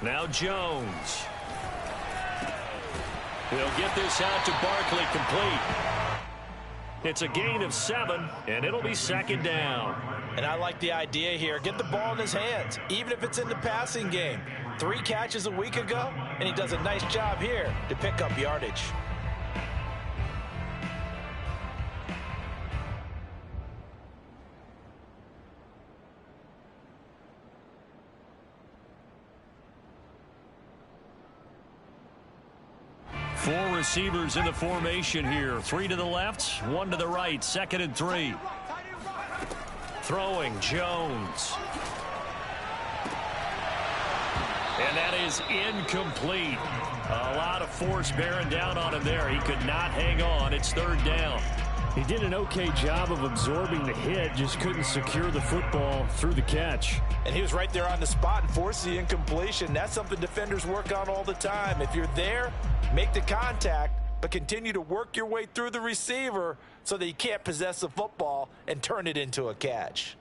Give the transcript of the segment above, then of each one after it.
Now Jones. He'll get this out to Barkley complete. It's a gain of 7, and it'll be 2nd down. And I like the idea here. Get the ball in his hands, even if it's in the passing game. 3 catches a week ago, and he does a nice job here to pick up yardage. Four receivers in the formation here. 3 to the left, 1 to the right. 2nd and 3. Throwing, Jones. And that is incomplete. A lot of force bearing down on him there. He could not hang on. It's 3rd down. He did an okay job of absorbing the hit, just couldn't secure the football through the catch. And he was right there on the spot and forced the incompletion. That's something defenders work on all the time. If you're there, make the contact, but continue to work your way through the receiver so that you can't possess the football and turn it into a catch.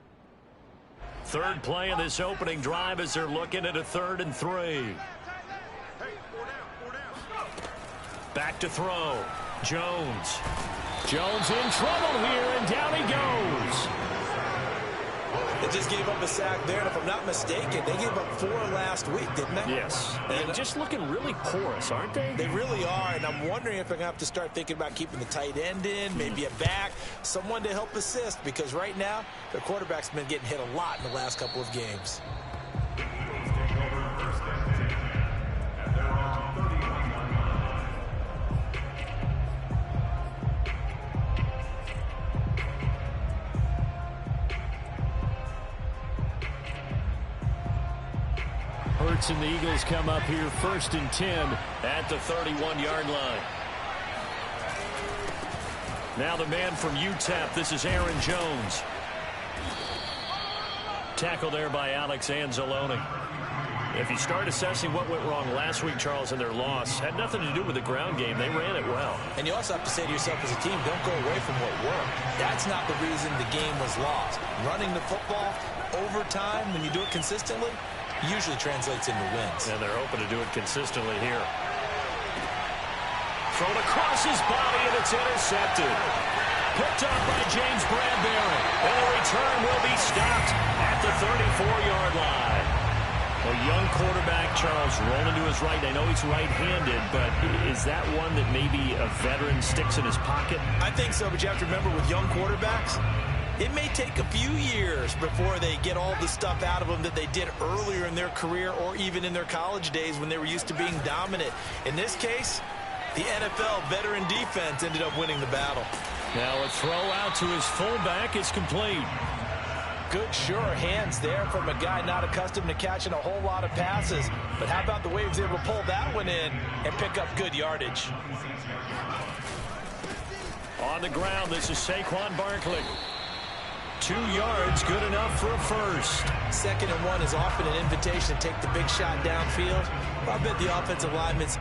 3rd play of this opening drive as they're looking at a 3rd and 3. Back to throw. Jones. Jones in trouble here, and down he goes. They just gave up a sack there, and if I'm not mistaken, they gave up 4 last week, didn't they? Yes. And just looking really porous, aren't they? They really are, and I'm wondering if they're going to have to start thinking about keeping the tight end in, maybe a back, someone to help assist, because right now, their quarterback's been getting hit a lot in the last couple of games. Hurts and the Eagles come up here 1st and 10 at the 31-yard line. Now the man from UTEP, this is Aaron Jones. Tackle there by Alex Anzalone. If you start assessing what went wrong last week, Charles, in their loss, had nothing to do with the ground game. They ran it well. And you also have to say to yourself as a team, don't go away from what worked. That's not the reason the game was lost. Running the football over time, when you do it consistently, usually translates into wins. And they're hoping to do it consistently here. Thrown across his body, and it's intercepted. Picked up by James Bradbury. And the return will be stopped at the 34-yard line. A young quarterback, Charles, rolling to his right. I know he's right-handed, but is that one that maybe a veteran sticks in his pocket? I think so, but you have to remember with young quarterbacks, it may take a few years before they get all the stuff out of them that they did earlier in their career or even in their college days when they were used to being dominant. In this case, the NFL veteran defense ended up winning the battle. Now a throw out to his fullback is complete. Good, sure hands there from a guy not accustomed to catching a whole lot of passes. But how about the way he was able to pull that one in and pick up good yardage? On the ground, this is Saquon Barkley. 2 yards, good enough for a first. 2nd and 1 is often an invitation to take the big shot downfield. I bet the offensive linemen's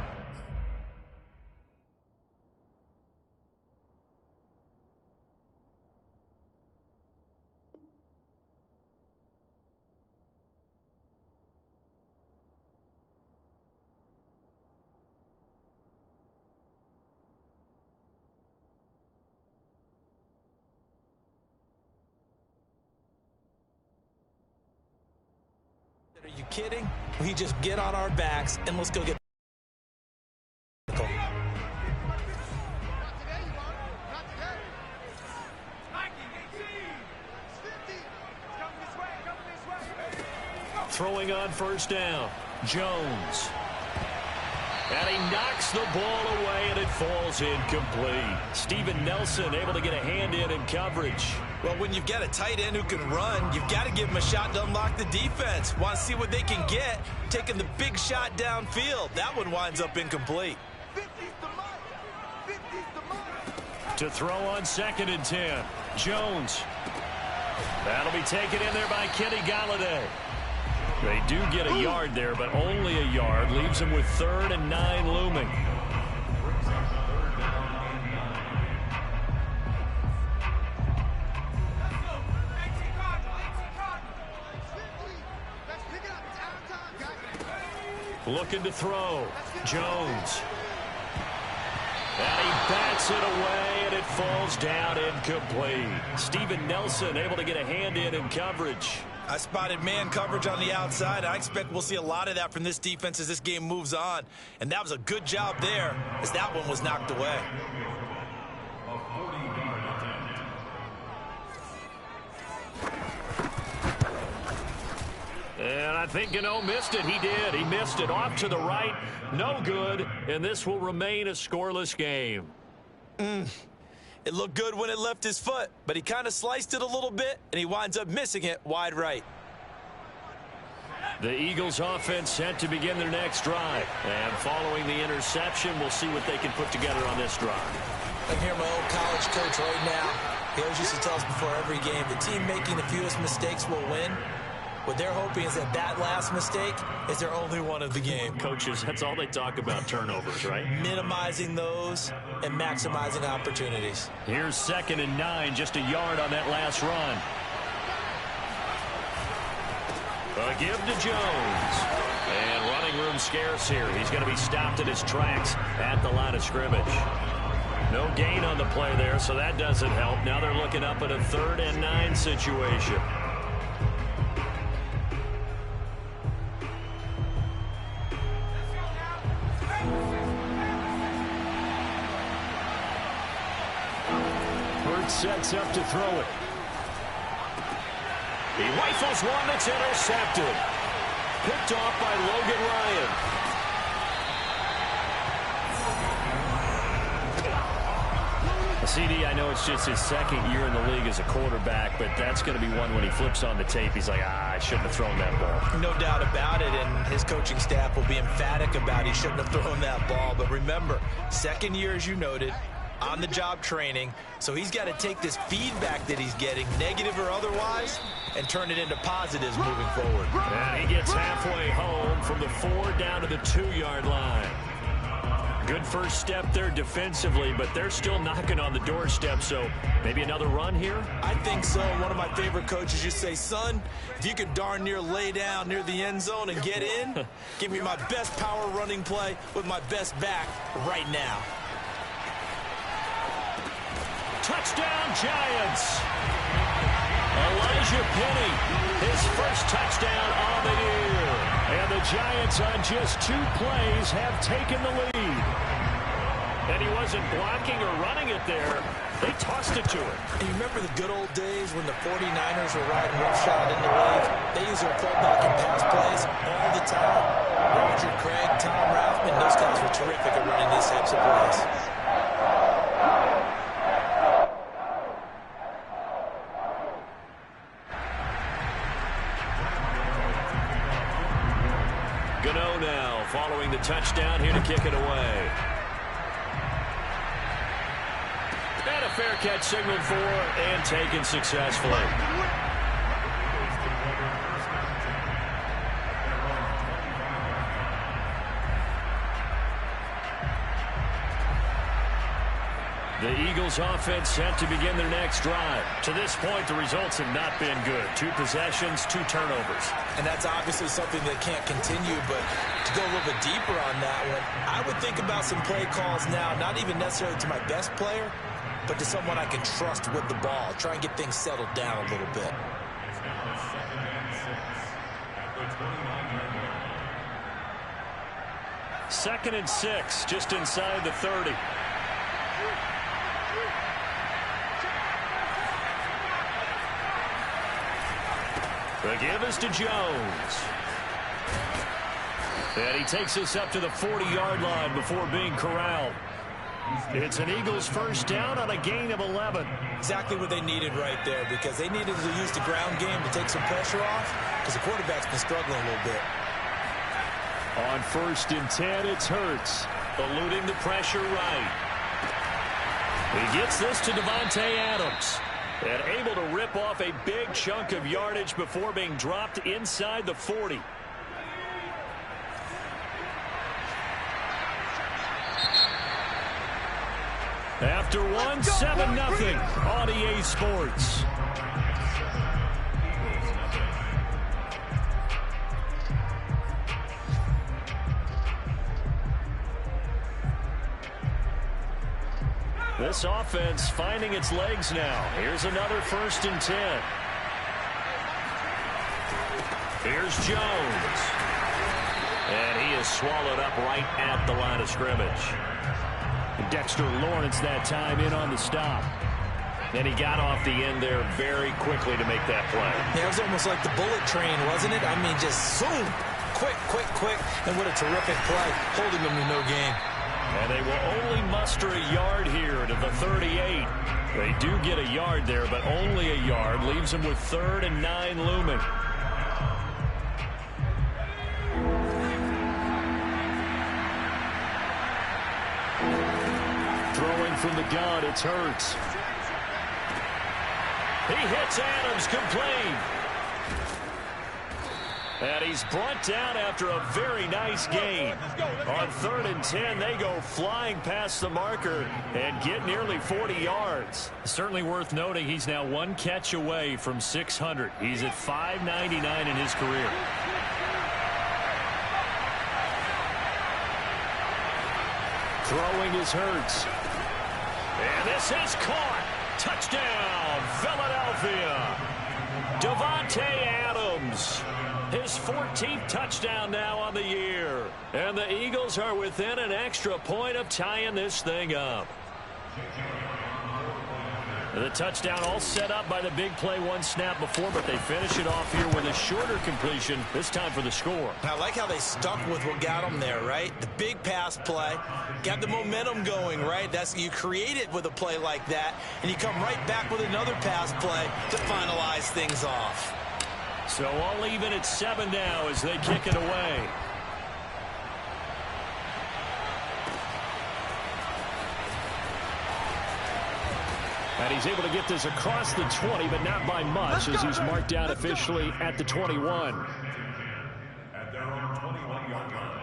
Are you kidding? We just get on our backs and let's go get. Throwing on 1st down, Jones. And he knocks the ball away, and it falls incomplete. Steven Nelson able to get a hand in coverage. Well, when you've got a tight end who can run, you've got to give him a shot to unlock the defense. Want to see what they can get, taking the big shot downfield. That one winds up incomplete. To throw on 2nd and 10, Jones. That'll be taken in there by Kenny Golladay. They do get a yard there, but only a yard. Leaves them with 3rd and 9 looming. Looking to throw. Jones. And he bats it away, and it falls down incomplete. Steven Nelson able to get a hand in coverage. I spotted man coverage on the outside. I expect we'll see a lot of that from this defense as this game moves on. And that was a good job there as that one was knocked away. And I think Gano missed it. He did. He missed it off to the right. No good. And this will remain a scoreless game. It looked good when it left his foot, but he kind of sliced it a little bit, and he winds up missing it wide right. The Eagles offense set to begin their next drive. And following the interception, we'll see what they can put together on this drive. I can hear my old college coach right now. He always used to tell us before every game, the team making the fewest mistakes will win. What they're hoping is that last mistake is their only one of the game. Coaches, that's all they talk about, turnovers, right? Minimizing those and maximizing opportunities. Here's 2nd and 9, just a yard on that last run. A give to Jones. And running room scarce here. He's going to be stopped in his tracks at the line of scrimmage. No gain on the play there, so that doesn't help. Now they're looking up at a 3rd and 9 situation. Sets up to throw it. He rifles one that's intercepted. Picked off by Logan Ryan. CD, I know it's just his 2nd year in the league as a quarterback, but that's going to be one when he flips on the tape. He's like, I shouldn't have thrown that ball. No doubt about it, and his coaching staff will be emphatic about he shouldn't have thrown that ball. But remember, 2nd year, as you noted, on-the-job training, so he's got to take this feedback that he's getting, negative or otherwise, and turn it into positives moving forward. And he gets halfway home from the 4 down to the 2-yard line. Good first step there defensively, but they're still knocking on the doorstep, so maybe another run here? I think so. One of my favorite coaches used to say, son, if you could darn near lay down near the end zone and get in, give me my best power running play with my best back right now. Touchdown, Giants. Elijah Penny, his first touchdown on the year. And the Giants on just 2 plays have taken the lead. And he wasn't blocking or running it there. They tossed it to him. And you remember the good old days when the 49ers were riding roughshod in the league? They used their fullback and pass plays all the time. Roger Craig, Tom Rathman, those guys were terrific at running these types of plays. Gano now following the touchdown here to kick it away. And a fair catch signaled for and taken successfully. The Eagles offense set to begin their next drive. To this point, the results have not been good. 2 possessions, 2 turnovers. And that's obviously something that can't continue, but to go a little bit deeper on that one, I would think about some play calls now, not even necessarily to my best player, but to someone I can trust with the ball. Try and get things settled down a little bit. Second and 6, just inside the 30. The give is to Jones. And he takes us up to the 40-yard line before being corralled. It's an Eagles first down on a gain of 11. Exactly what they needed right there, because they needed to use the ground game to take some pressure off, because the quarterback's been struggling a little bit. On 1st and 10, it's Hurts, eluding the pressure right. He gets this to Devontae Adams. And able to rip off a big chunk of yardage before being dropped inside the 40. After one, 7-0 on EA Sports. This offense finding its legs now. Here's another 1st and 10. Here's Jones. And he is swallowed up right at the line of scrimmage. Dexter Lawrence that time in on the stop. And he got off the end there very quickly to make that play. Yeah, it was almost like the bullet train, wasn't it? I mean, just zoom. Quick, quick, quick. And what a terrific play, holding them to no gain. And they will only muster a yard here to the 38. They do get a yard there, but only a yard. Leaves them with 3rd and 9 looming. Throwing from the gun, it's Hurts. He hits Adams complete. And he's brought down after a very nice gain. On 3rd and 10, they go flying past the marker and get nearly 40 yards. Certainly worth noting he's now 1 catch away from 600. He's at 599 in his career. Throwing is Hurts. And this is caught. Touchdown, Philadelphia. Davante Adams. His 14th touchdown now on the year. And the Eagles are within an extra point of tying this thing up. The touchdown all set up by the big play 1 snap before, but they finish it off here with a shorter completion, this time for the score. I like how they stuck with what got them there, right? The big pass play, got the momentum going, right? You create it with a play like that, and you come right back with another pass play to finalize things off. So all even at 7 now as they kick it away. And he's able to get this across the 20, but not by much, as he's marked down officially at the 21. At their own 21-yard line.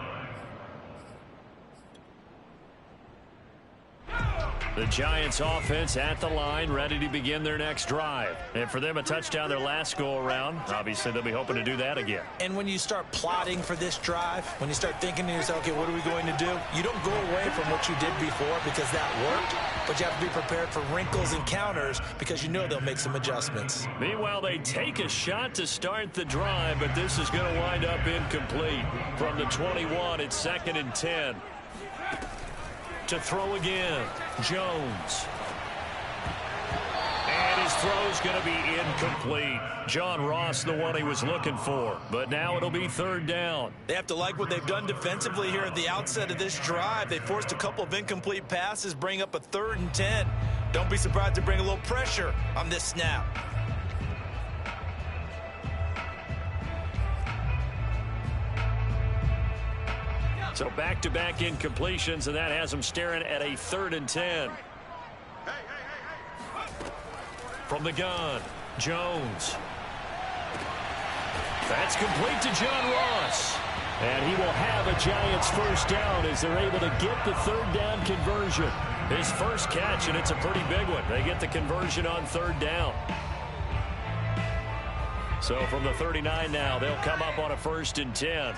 The Giants offense at the line, ready to begin their next drive. And for them, a touchdown their last go-around. Obviously, they'll be hoping to do that again. And when you start plotting for this drive, when you start thinking to yourself, okay, what are we going to do? You don't go away from what you did before because that worked, but you have to be prepared for wrinkles and counters because you know they'll make some adjustments. Meanwhile, they take a shot to start the drive, but this is going to wind up incomplete. From the 21, it's 2nd and 10. To throw again, Jones. And his throw's going to be incomplete. John Ross, the one he was looking for. But now it'll be 3rd down. They have to like what they've done defensively here at the outset of this drive. They forced a couple of incomplete passes, bring up a 3rd and 10. Don't be surprised to bring a little pressure on this snap. So back-to-back incompletions, and that has them staring at a 3rd and 10. From the gun, Jones. That's complete to John Ross. And he will have a Giants 1st down as they're able to get the 3rd down conversion. His first catch, and it's a pretty big one. They get the conversion on 3rd down. So from the 39 now, they'll come up on a 1st and 10.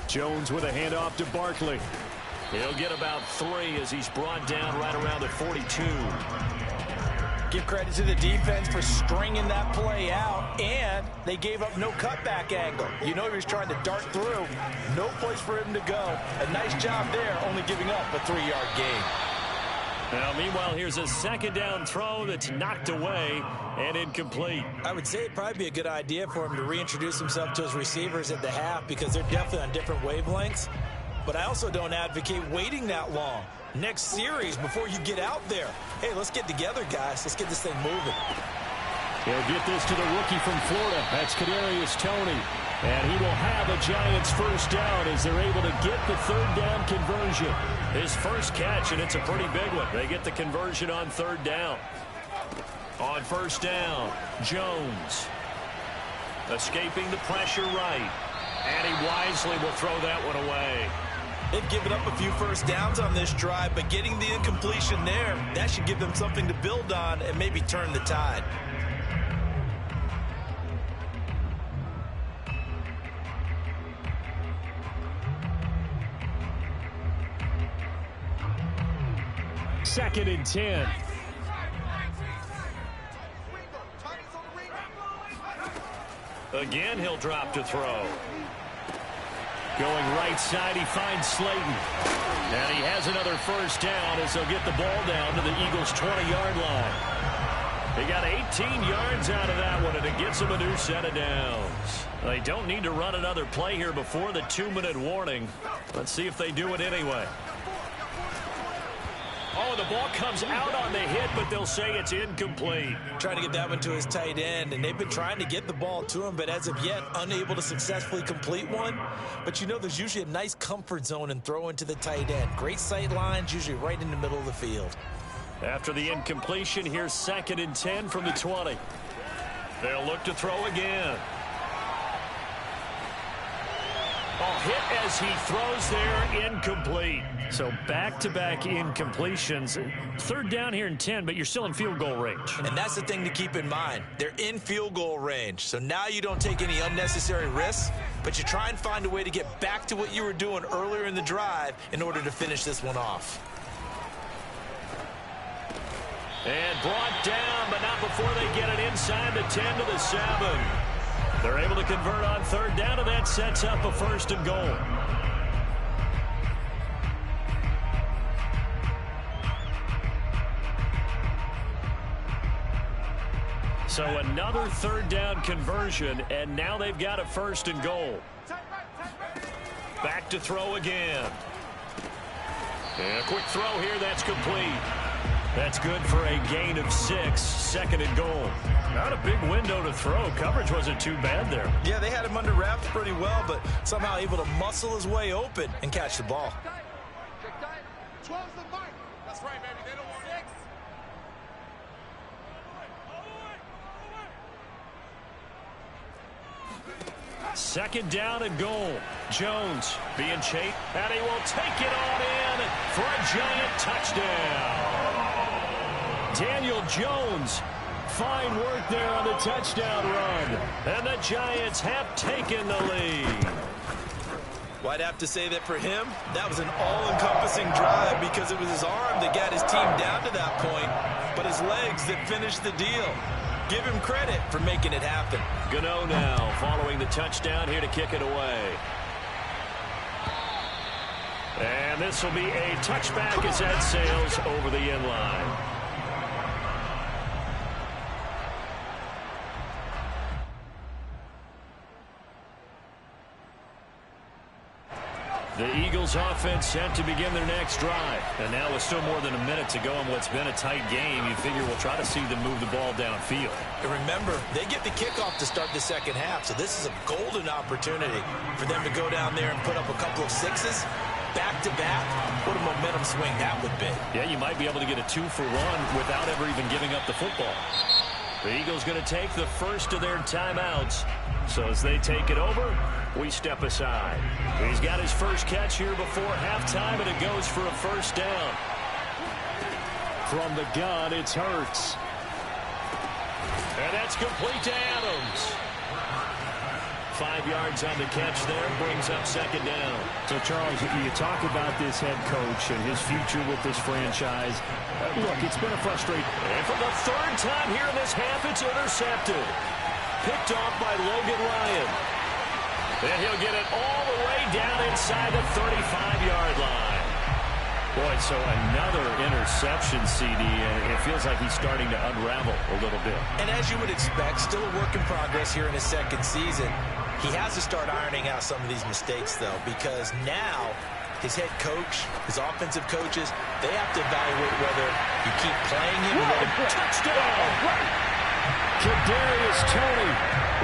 Jones with a handoff to Barkley. He'll get about 3 as he's brought down right around the 42. Give credit to the defense for stringing that play out, and they gave up no cutback angle. You know he was trying to dart through. No place for him to go. A nice job there, only giving up a 3-yard gain. Now, meanwhile, here's a 2nd down throw that's knocked away and incomplete. I would say it'd probably be a good idea for him to reintroduce himself to his receivers at the half because they're definitely on different wavelengths. But I also don't advocate waiting that long. Next series before you get out there. Hey, let's get together, guys. Let's get this thing moving. He'll get this to the rookie from Florida. That's Kadarius Toney. And he will have a Giants 1st down as they're able to get the 3rd down conversion. His first catch, and it's a pretty big one. They get the conversion on 3rd down. On 1st down, Jones. Escaping the pressure right. And he wisely will throw that one away. They've given up a few 1st downs on this drive, but getting the incompletion there, that should give them something to build on and maybe turn the tide. 2nd and 10. Again, he'll drop to throw. Going right side, he finds Slayton. And he has another first down as they'll get the ball down to the Eagles' 20-yard line. They got 18 yards out of that one, and it gets them a new set of downs. They don't need to run another play here before the 2-minute warning. Let's see if they do it anyway. Oh, the ball comes out on the hit, but they'll say it's incomplete. Trying to get that one to his tight end, and they've been trying to get the ball to him, but as of yet, unable to successfully complete one. But you know, there's usually a nice comfort zone in throwing to the tight end. Great sight lines, usually right in the middle of the field. After the incompletion, here's 2nd and 10 from the 20. They'll look to throw again. Oh, hit as he throws there, incomplete. So back-to-back incompletions. 3rd down here and 10, but you're still in field goal range. And that's the thing to keep in mind. They're in field goal range. So now you don't take any unnecessary risks, but you try and find a way to get back to what you were doing earlier in the drive in order to finish this one off. And brought down, but not before they get it inside the 10 to the 7. They're able to convert on 3rd down, and that sets up a 1st and goal. So another 3rd down conversion, and now they've got a 1st and goal. Back to throw again. And a quick throw here, that's complete. That's good for a gain of 6, 2nd and goal. Not a big window to throw. Coverage wasn't too bad there. Yeah, they had him under wraps pretty well, but somehow able to muscle his way open and catch the ball. 12's the mark. That's right, baby. They don't want 6. 2nd down and goal. Jones being chased, and he will take it on in for a giant touchdown. Daniel Jones, fine work there on the touchdown run. And the Giants have taken the lead. Well, I'd have to say that for him, that was an all-encompassing drive because it was his arm that got his team down to that point, but his legs that finished the deal. Give him credit for making it happen. Gano now following the touchdown here to kick it away. And this will be a touchback as that sails over the end line. The Eagles offense set to begin their next drive. And now with still more than a minute to go in what's been a tight game, you figure we'll try to see them move the ball downfield. And remember, they get the kickoff to start the 2nd half, so this is a golden opportunity for them to go down there and put up a couple of 6s. Back-to-back, what a momentum swing that would be. Yeah, you might be able to get a 2-for-1 without ever even giving up the football. The Eagles going to take the first of their timeouts. So as they take it over, we step aside. He's got his first catch here before halftime, and it goes for a 1st down. From the gun, it's Hurts. And that's complete to Adams. 5 yards on the catch there, brings up 2nd down. So, Charles, you talk about this head coach and his future with this franchise. Look, it's been a frustrating. And for the 3rd time here in this half, it's intercepted. Picked off by Logan Ryan. And he'll get it all the way down inside the 35-yard line. Boy, so another interception, CD, and it feels like he's starting to unravel a little bit. And as you would expect, still a work in progress here in his 2nd season. He has to start ironing out some of these mistakes, though, because now his head coach, his offensive coaches, they have to evaluate whether you keep playing him and let him touchdown. Kadarius Toney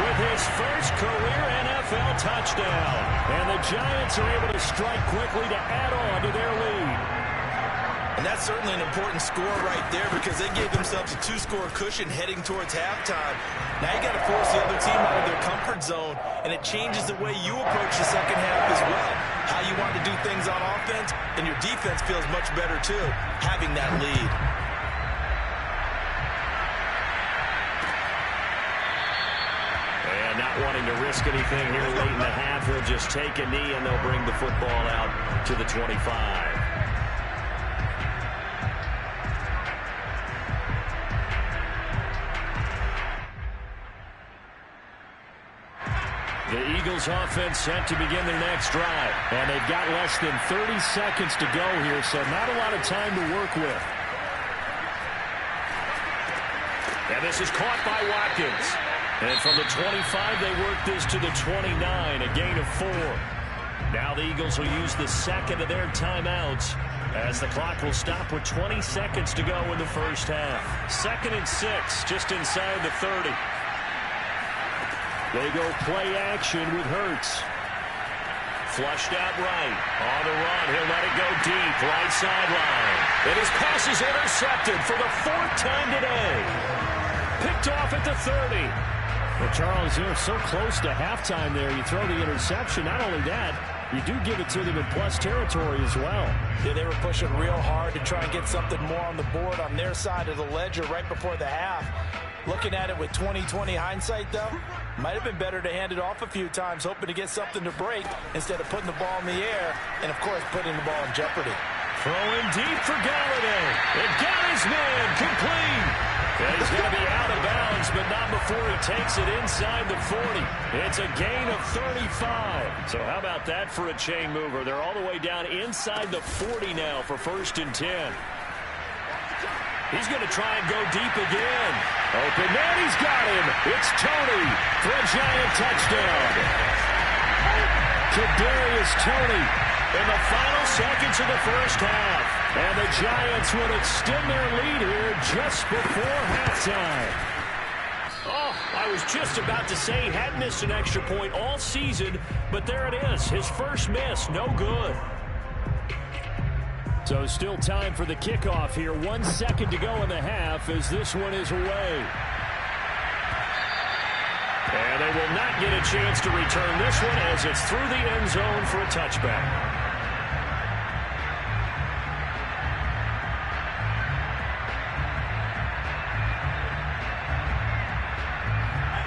with his first career NFL touchdown. And the Giants are able to strike quickly to add on to their lead. And that's certainly an important score right there because they gave themselves a 2-score cushion heading towards halftime. Now you got to force the other team out of their comfort zone, and it changes the way you approach the 2nd half as well. How you want to do things on offense, and your defense feels much better too, having that lead. And not wanting to risk anything here late in the half, he'll just take a knee and they'll bring the football out to the 25. The Eagles offense set to begin their next drive. And they've got less than 30 seconds to go here, so not a lot of time to work with. And this is caught by Watkins. And from the 25, they work this to the 29, a gain of 4. Now the Eagles will use the second of their timeouts as the clock will stop with 20 seconds to go in the first half. 2nd and 6, just inside the 30. They go play action with Hurts. Flushed out right. On the run, he'll let it go deep, right sideline. And his pass is intercepted for the 4th time today. Picked off at the 30. Well, Charles, you're so close to halftime there. You throw the interception. Not only that, you do give it to them in plus territory as well. Yeah, they were pushing real hard to try and get something more on the board on their side of the ledger right before the half. Looking at it with 20/20 hindsight, though, might have been better to hand it off a few times, hoping to get something to break instead of putting the ball in the air and, of course, putting the ball in jeopardy. Throwing deep for Galladay. It got his man complete. And he's going to be out of bounds, but not before he takes it inside the 40. It's a gain of 35. So how about that for a chain mover? They're all the way down inside the 40 now for 1st and 10. He's going to try and go deep again. Open man, he's got him. It's Tony for a giant touchdown. Kadarius Toney in the final seconds of the first half. And the Giants would extend their lead here just before halftime. Oh, I was just about to say he hadn't missed an extra point all season, but there it is. His first miss, no good. So still time for the kickoff here. 1 second to go in the half as this one is away. And they will not get a chance to return this one as it's through the end zone for a touchback.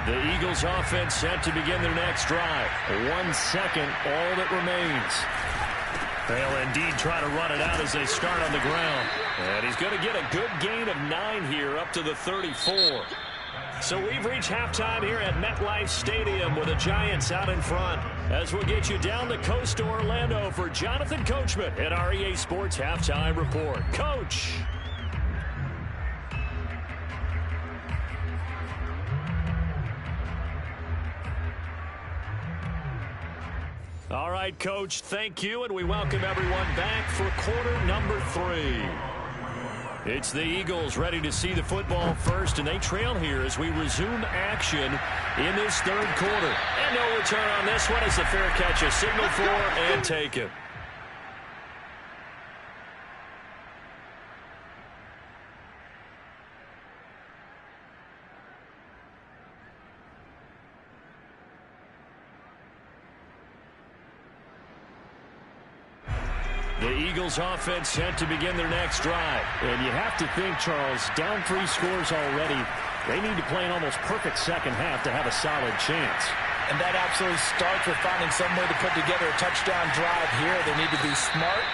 The Eagles offense set to begin their next drive. 1 second, all that remains. They'll indeed try to run it out as they start on the ground. And he's going to get a good gain of 9 here up to the 34. So we've reached halftime here at MetLife Stadium with the Giants out in front. As we'll get you down the coast to Orlando for Jonathan Coachman at our EA Sports Halftime Report. Coach. All right, Coach, thank you, and we welcome everyone back for quarter number 3. It's the Eagles ready to see the football first, and they trail here as we resume action in this 3rd quarter. And no return on this one as the fair catch is signaled for and taken. The Eagles offense set to begin their next drive. And you have to think, Charles, down 3 scores already. They need to play an almost perfect second half to have a solid chance. And that absolutely starts with finding some way to put together a touchdown drive here. They need to be smart,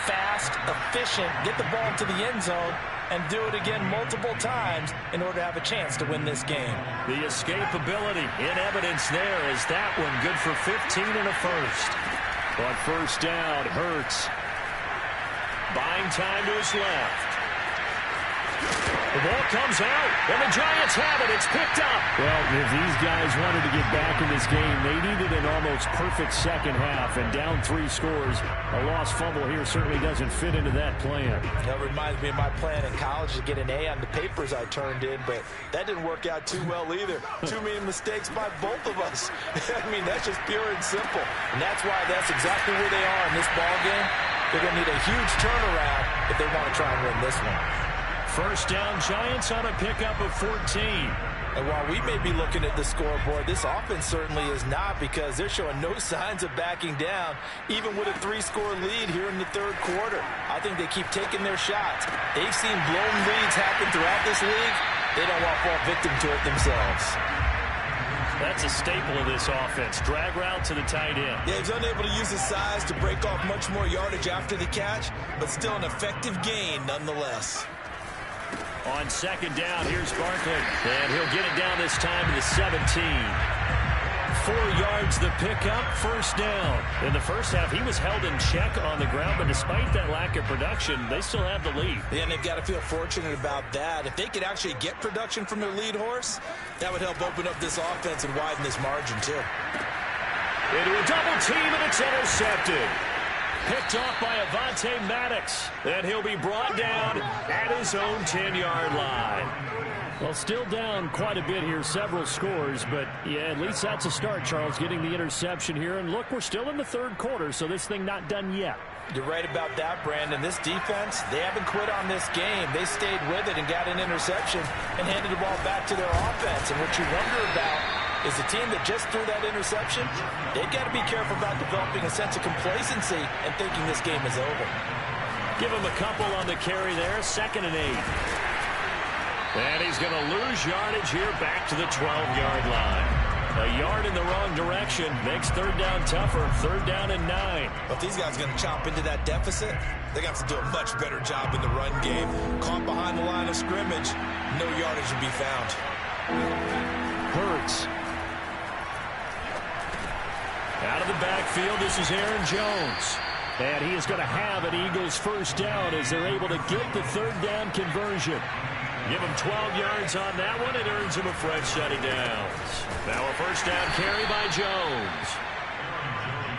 fast, efficient, get the ball to the end zone, and do it again multiple times in order to have a chance to win this game. The escapability in evidence there is that one good for 15 and a first. On first down, Hurts. Buying time to his left. The ball comes out, and the Giants have it. It's picked up. Well, if these guys wanted to get back in this game, they needed an almost perfect second half, and down 3 scores. A lost fumble here certainly doesn't fit into that plan. That reminds me of my plan in college to get an A on the papers I turned in, but that didn't work out too well either. Too many mistakes by both of us. I mean, that's just pure and simple. And that's why that's exactly where they are in this ball game. They're going to need a huge turnaround if they want to try and win this one. First down, Giants on a pickup of 14. And while we may be looking at the scoreboard, this offense certainly is not, because they're showing no signs of backing down, even with a 3-score lead here in the 3rd quarter. I think they keep taking their shots. They've seen blown leads happen throughout this league. They don't want to fall victim to it themselves. That's a staple of this offense. Drag route to the tight end. Yeah, he's unable to use his size to break off much more yardage after the catch, but still an effective gain nonetheless. On second down, here's Barkley. And he'll get it down this time to the 17. 4 yards the pickup, first down. In the first half, he was held in check on the ground, but despite that lack of production, they still have the lead. Yeah, and they've got to feel fortunate about that. If they could actually get production from their lead horse, that would help open up this offense and widen this margin too. Into a double team, and it's intercepted. Picked off by Avonte Maddox, and he'll be brought down at his own 10-yard line. Well, still down quite a bit here, several scores, but yeah, at least that's a start, Charles, getting the interception here. And look, we're still in the third quarter, so this thing not done yet. You're right about that, Brandon. This defense, they haven't quit on this game. They stayed with it and got an interception and handed the ball back to their offense. And what you wonder about is the team that just threw that interception, they've got to be careful about developing a sense of complacency and thinking this game is over. Give him a couple on the carry there, 2nd and 8. And he's going to lose yardage here back to the 12-yard line. A yard in the wrong direction makes third down tougher. 3rd down and 9. But if these guys are going to chop into that deficit, they're going to have to do a much better job in the run game. Caught behind the line of scrimmage, no yardage to be found. Hurts. Out of the backfield, this is Aaron Jones. And he is going to have an Eagles first down as they're able to get the 3rd down conversion. Give him 12 yards on that one. It earns him a fresh set of downs. Now a first down carry by Jones.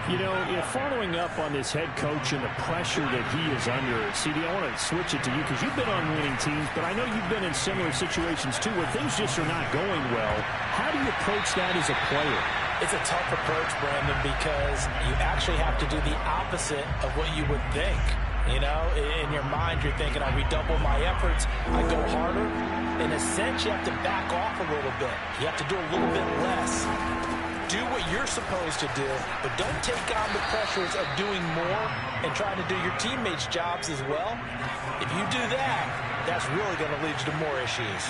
You know, following up on this head coach and the pressure that he is under, CD, I want to switch it to you because you've been on winning teams, but I know you've been in similar situations too where things just are not going well. How do you approach that as a player? It's a tough approach, Brandon, because you actually have to do the opposite of what you would think. You know, in your mind, you're thinking, I redouble my efforts, I go harder. In a sense, you have to back off a little bit. You have to do a little bit less. Do what you're supposed to do, but don't take on the pressures of doing more and trying to do your teammates' jobs as well. If you do that, that's really going to lead you to more issues.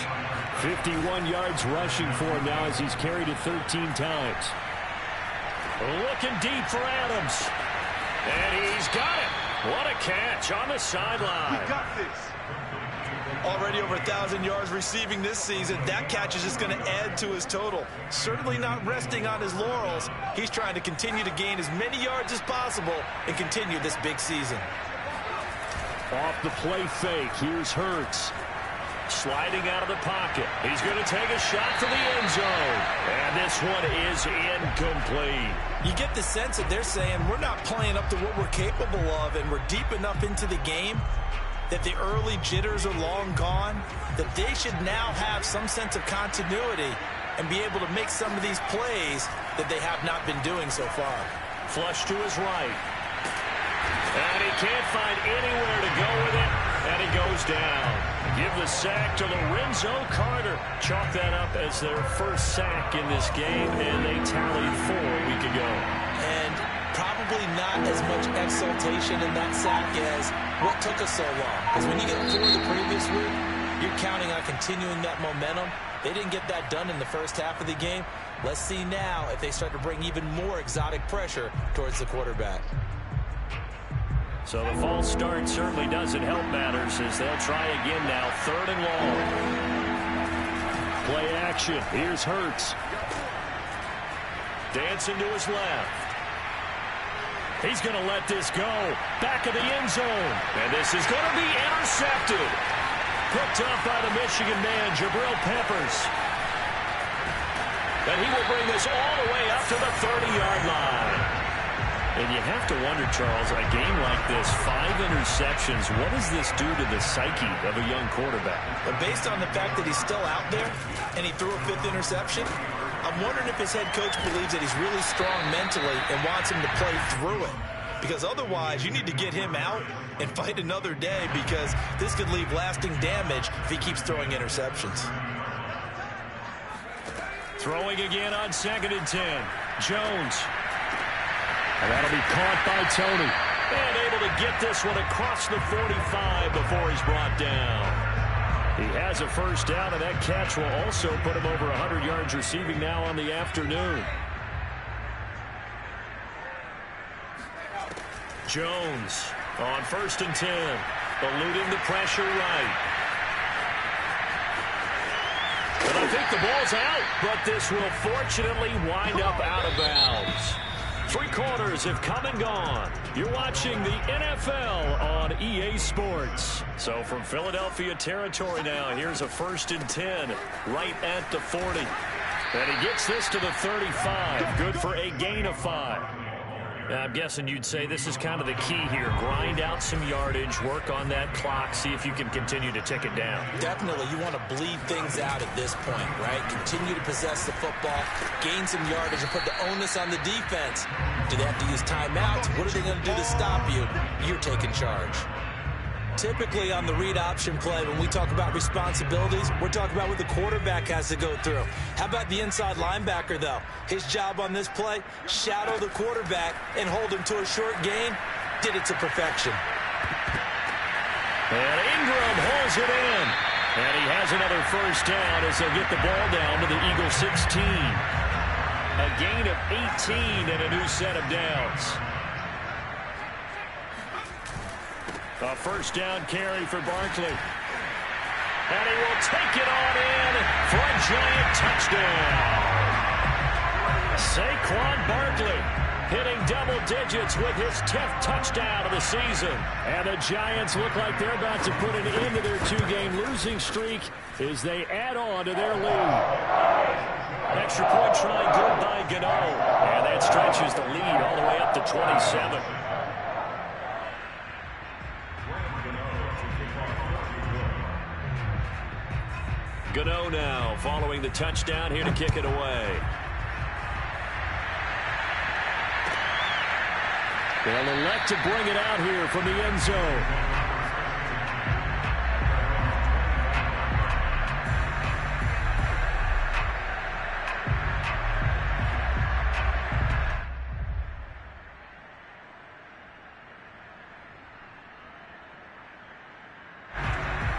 51 yards rushing for him now as he's carried it 13 times. Looking deep for Adams. And he's got it. What a catch on the sideline. We got this. Already over 1,000 yards receiving this season. That catch is just going to add to his total. Certainly not resting on his laurels. He's trying to continue to gain as many yards as possible and continue this big season. Off the play fake. Here's Hurts. Sliding out of the pocket. He's going to take a shot for the end zone. And this one is incomplete. You get the sense that they're saying we're not playing up to what we're capable of, and we're deep enough into the game that the early jitters are long gone, that they should now have some sense of continuity and be able to make some of these plays that they have not been doing so far. Flush to his right. And he can't find anywhere to go with it, and he goes down. Give the sack to Lorenzo Carter. Chalk that up as their first sack in this game, and they tallied 4 a week ago. And probably not as much exultation in that sack as what took us so long. Because when you get 4 the previous week, you're counting on continuing that momentum. They didn't get that done in the first half of the game. Let's see now if they start to bring even more exotic pressure towards the quarterback. So the false start certainly doesn't help matters as they'll try again now. 3rd and long. Play action. Here's Hurts. Dancing to his left. He's going to let this go. Back of the end zone. And this is going to be intercepted. Picked up by the Michigan man, Jabril Peppers. And he will bring this all the way up to the 30-yard line. And you have to wonder, Charles, a game like this, 5 interceptions, what does this do to the psyche of a young quarterback? But based on the fact that he's still out there and he threw a 5th interception, I'm wondering if his head coach believes that he's really strong mentally and wants him to play through it. Because otherwise, you need to get him out and fight another day, because this could leave lasting damage if he keeps throwing interceptions. Throwing again on 2nd and 10. Jones. And that'll be caught by Tony. And able to get this one across the 45 before he's brought down. He has a first down, and that catch will also put him over 100 yards receiving now on the afternoon. Jones on 1st and 10. Eluding the pressure right. And a I think the ball's out, but this will fortunately wind up out of bounds. 3 quarters have come and gone. You're watching the NFL on EA Sports. So from Philadelphia territory now, here's a 1st and 10 right at the 40. And he gets this to the 35. Good for a gain of 5. I'm guessing you'd say this is kind of the key here. Grind out some yardage, work on that clock, see if you can continue to tick it down. Definitely. You want to bleed things out at this point, right? Continue to possess the football, gain some yardage, and put the onus on the defense. Do they have to use timeouts? What are they going to do to stop you? You're taking charge. Typically on the read option play, when we talk about responsibilities, we're talking about what the quarterback has to go through. How about the inside linebacker, though? His job on this play, shadow the quarterback and hold him to a short gain. Did it to perfection. And Ingram holds it in. And he has another 1st down as they'll get the ball down to the Eagles 16. A gain of 18 and a new set of downs. A 1st down carry for Barkley. And he will take it on in for a giant touchdown. Saquon Barkley hitting double digits with his 10th touchdown of the season. And the Giants look like they're about to put an end to their 2-game losing streak as they add on to their lead. Extra point try good by Gano. And that stretches the lead all the way up to 27. Gano now following the touchdown here to kick it away. They'll elect to bring it out here from the end zone.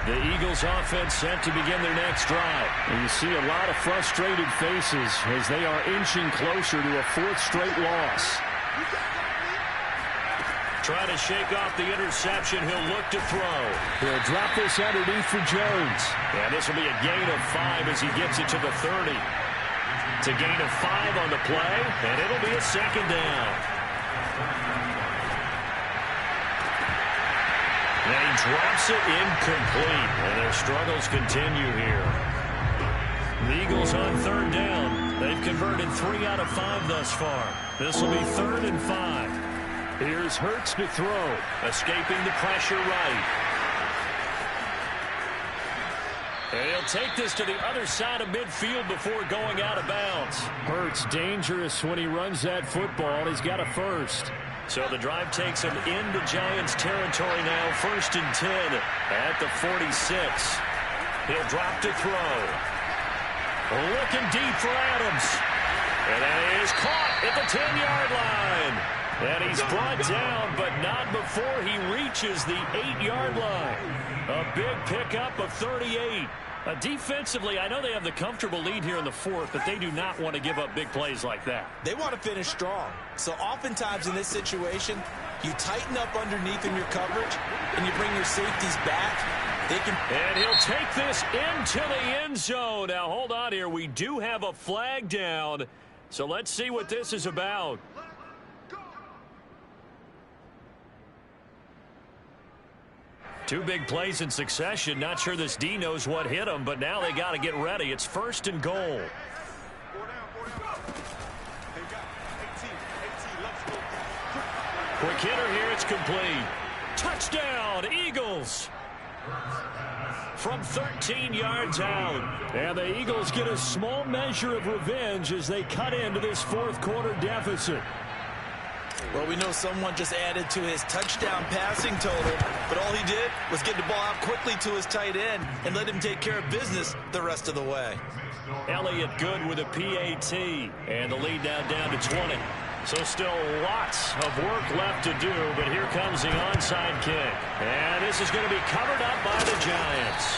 The Eagles offense set to begin their next drive. And you see a lot of frustrated faces as they are inching closer to a 4th straight loss. Trying to shake off the interception. He'll look to throw. He'll drop this underneath for Jones. And this will be a gain of 5 as he gets it to the 30. It's a gain of 5 on the play, and it'll be a 2nd down. And he drops it incomplete. And their struggles continue here. The Eagles on 3rd down. They've converted 3 out of 5 thus far. This will be 3rd and 5. Here's Hurts to throw. Escaping the pressure right. And he'll take this to the other side of midfield before going out of bounds. Hurts dangerous when he runs that football. He's got a 1st. So the drive takes him into Giants territory now. 1st and 10 at the 46. He'll drop to throw. Looking deep for Adams. And that is caught at the 10-yard line. And he's brought down, but not before he reaches the 8-yard line. A big pickup of 38. Defensively, I know they have the comfortable lead here in the 4th, but they do not want to give up big plays like that. They want to finish strong. So oftentimes in this situation, you tighten up underneath in your coverage, and you bring your safeties back. And he'll take this into the end zone. Now, hold on here. We do have a flag down, so let's see what this is about. Two big plays in succession. Not sure this D knows what hit him, but now they got to get ready. It's 1st and goal. Quick hitter here. It's complete. Touchdown, Eagles. From 13 yards out. And the Eagles get a small measure of revenge as they cut into this 4th quarter deficit. Well, we know someone just added to his touchdown passing total, but all he did was get the ball out quickly to his tight end and let him take care of business the rest of the way. Elliott good with a PAT, and the lead now down to 20. So still lots of work left to do, but here comes the onside kick. And this is going to be covered up by the Giants.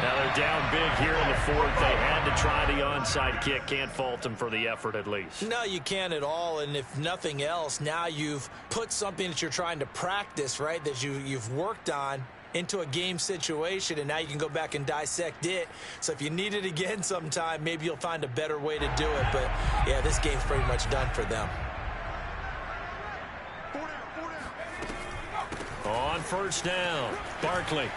Now they're down big here in the 4th. They had to try the onside kick. Can't fault them for the effort at least. No, you can't at all. And if nothing else, now you've put something that you're trying to practice, right, that you've worked on into a game situation, and now you can go back and dissect it. So if you need it again sometime, maybe you'll find a better way to do it. But, yeah, this game's pretty much done for them. On first down, Barkley.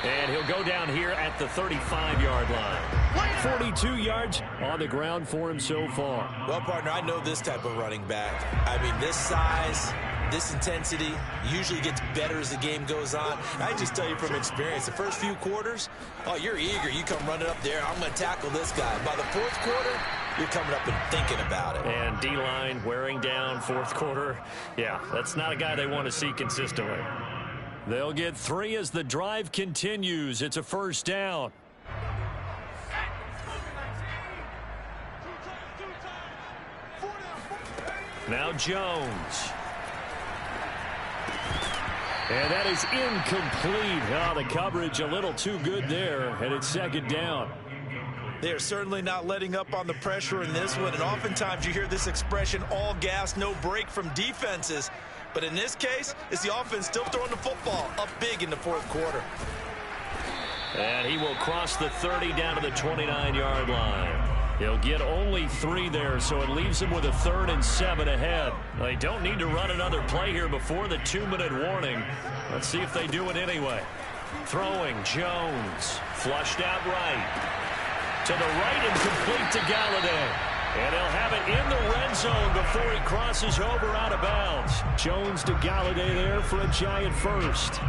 And he'll go down here at the 35-yard line. 42 yards on the ground for him so far. Well, partner, I know this type of running back. I mean, this size, this intensity usually gets better as the game goes on. I just tell you from experience, the first few quarters, oh, you're eager. You come running up there. I'm going to tackle this guy. By the fourth quarter, you're coming up and thinking about it. And D-line wearing down fourth quarter. Yeah, that's not a guy they want to see consistently. They'll get 3 as the drive continues. It's a first down. Now Jones. And that is incomplete. Oh, the coverage a little too good there, and it's second down. They're certainly not letting up on the pressure in this one, and oftentimes you hear this expression, all gas, no break from defenses. But in this case, it's the offense still throwing the football up big in the fourth quarter. And he will cross the 30 down to the 29-yard line. He'll get only 3 there, so it leaves him with a 3rd and 7 ahead. They don't need to run another play here before the 2-minute warning. Let's see if they do it anyway. Throwing, Jones. Flushed out right. To the right and complete to Galladay. And he'll have it in the red zone before he crosses over out of bounds. Jones to Galladay there for a Giant first.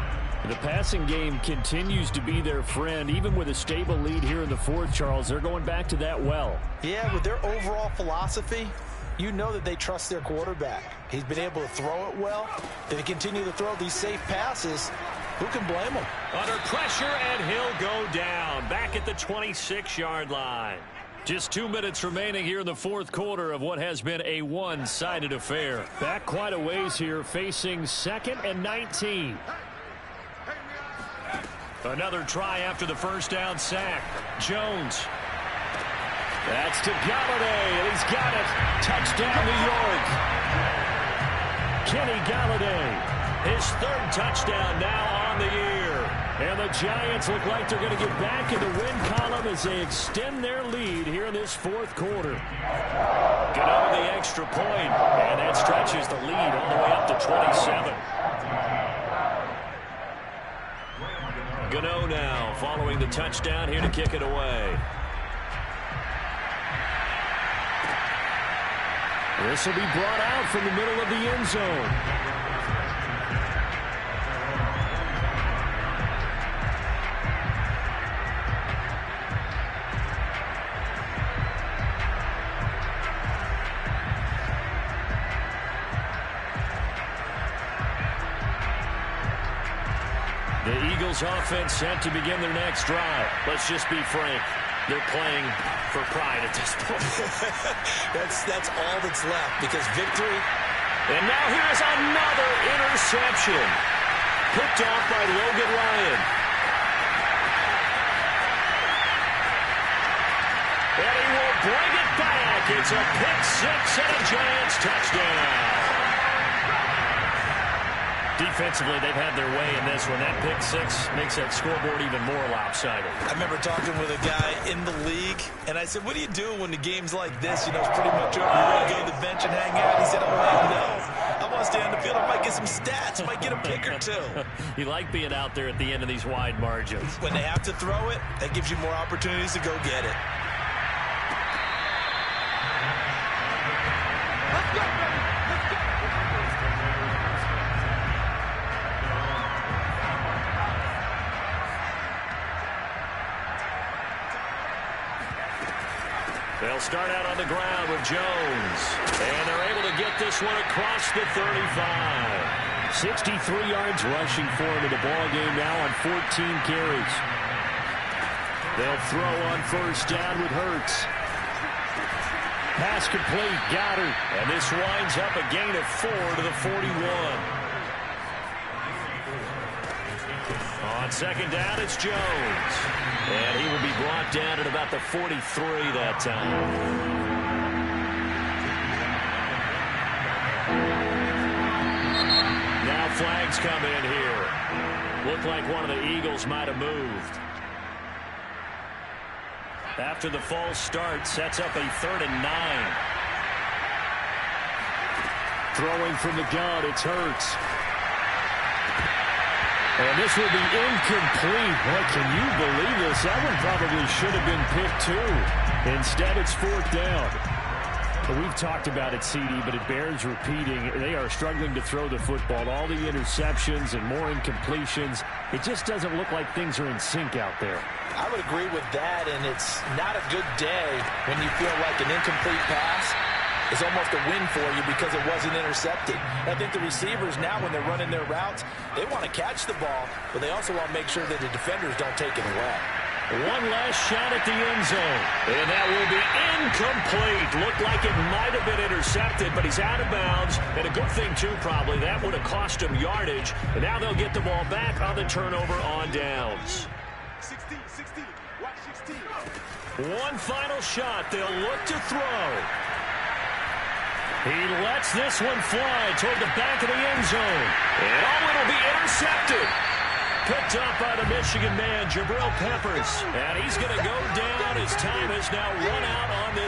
The passing game continues to be their friend. Even with a stable lead here in the fourth, Charles, they're going back to that well. Yeah, with their overall philosophy, you know that they trust their quarterback. He's been able to throw it well. If they continue to throw these safe passes, who can blame them? Under pressure, and he'll go down. Back at the 26-yard line. Just 2 minutes remaining here in the fourth quarter of what has been a one-sided affair. Back quite a ways here, facing 2nd and 19. Another try after the first down sack. Jones. That's to Galladay, and he's got it. Touchdown, New York. Kenny Galladay, his 3rd touchdown now on the year. And the Giants look like they're going to get back in the win column as they extend their lead here in this fourth quarter. Get over the extra point, and that stretches the lead all the way up to 27. Gano now following the touchdown here to kick it away. This will be brought out from the middle of the end zone. The Eagles offense set to begin their next drive. Let's just be frank. They're playing for pride at this point. That's all that's left, because victory. And now here's another interception. Picked off by Logan Ryan. And he will bring it back. It's a pick-6 and a Giants touchdown. Defensively, they've had their way in this one. That pick-6 makes that scoreboard even more lopsided. I remember talking with a guy in the league, and I said, what do you do when the game's like this? You know, it's pretty much over. You want to go to the bench and hang out? He said, oh, heck no. I want to stay on the field. I might get some stats. I might get a pick or 2. You like being out there at the end of these wide margins. When they have to throw it, that gives you more opportunities to go get it. Let's go, baby. Let's go. They'll start out on the ground with Jones. And they're able to get this one across the 35. 63 yards rushing for him in the ball game now on 14 carries. They'll throw on first down with Hurts. Pass complete, got her. And this winds up a gain of 4 to the 41. On second down, it's Jones. And he will be brought down at about the 43 that time. Now flags come in here. Looked like one of the Eagles might have moved. After the false start, sets up a 3rd and 9. Throwing from the gun, it's Hurts. And this will be incomplete. Boy, can you believe this? That one probably should have been picked too. Instead, it's 4th down. But we've talked about it, CD, but it bears repeating. They are struggling to throw the football. All the interceptions and more incompletions. It just doesn't look like things are in sync out there. I would agree with that, and it's not a good day when you feel like an incomplete pass is almost a win for you because it wasn't intercepted. I think the receivers now, when they're running their routes, they want to catch the ball, but they also want to make sure that the defenders don't take it away. One last shot at the end zone. And that will be incomplete. Looked like it might have been intercepted, but he's out of bounds. And a good thing, too, probably. That would have cost him yardage. And now they'll get the ball back on the turnover on downs. 16. Watch 16. One final shot. They'll look to throw. He lets this one fly toward the back of the end zone. And it'll be intercepted. Picked up by the Michigan man, Jabril Peppers. And he's going to go down. His time has now run out on this